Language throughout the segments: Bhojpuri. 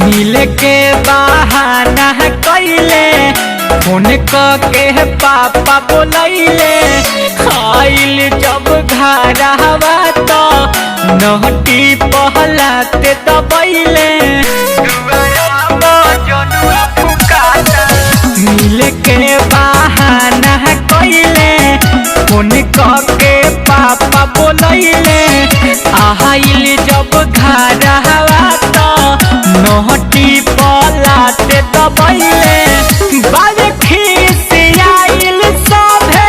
मिले के बहाना कइले फोन के पापा बोलैले आइल जब घरवा तो नहटी पहलाते दबैले मिले के बहाना कइले फोन के पापा बोलैले आइल जब घरवा तो नहटी पलाते दबैले बाज खिसियाइल सभे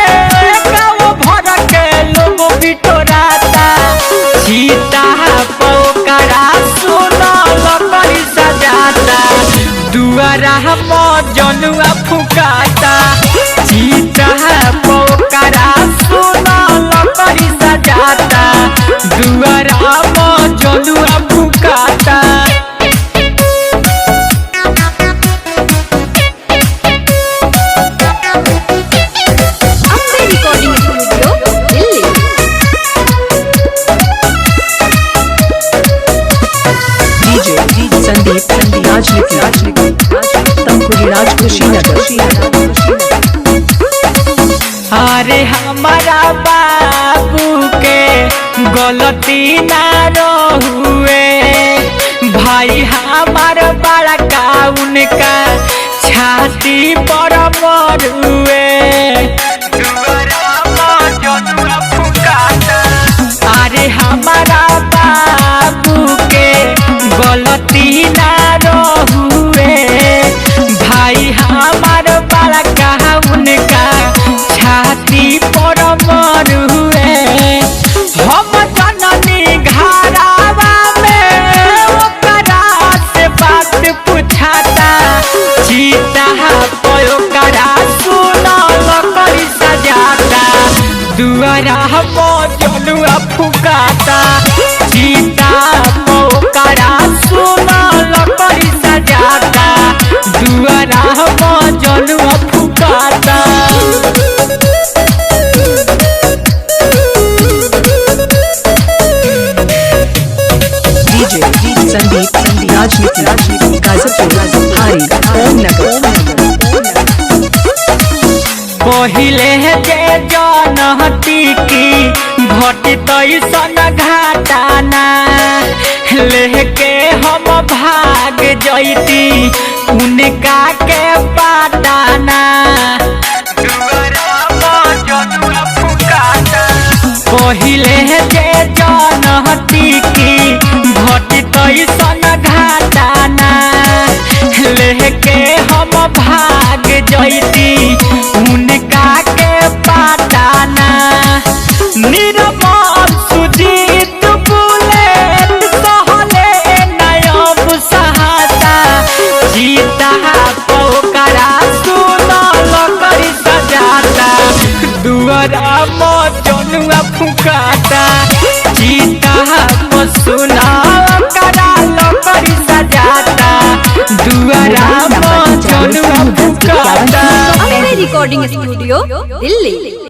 गाँव भर के लोग बिटोराता सीता पोकरा सुनल करी सजाता दुआरा जनुआ फुकाता सीता पोकरा सुनल करी सजाता दुआरा जनुआ फुकाता। अरे हमारा बाबू के गलती ना रहुए भाई हमार बड़ा का उनका छाती पर मरुए अरे हमारा बाबू के गलती ना रहुए भाई हमार बड़ा का उनका छाती पर मरुए हम जननी घरावा में ओकरा से बात पूछाता सीता पोकरा सुनल करी सजाता दुआरा जनुआ फुकाता सीता पोकरा सुनल करी सजाता दुआरा जनुआ फुकाता। पहिले जे जनहती की घटी तैसन घाटाना लेके हम भाग जैती उनका के पाटाना पहिले जे जनहती की घटी तैसन घाटाना लेके हम भाग जैती उनका के पाटाना निर्मल सुजीत बुलेट सहले नयब सहाता सीता पोकरा सुनल करी सजाता दुआरा जनुआ फुकाता सीता सुनल करी सजाता दुआरा जनुआ फुकाता। Recording studio Delhi.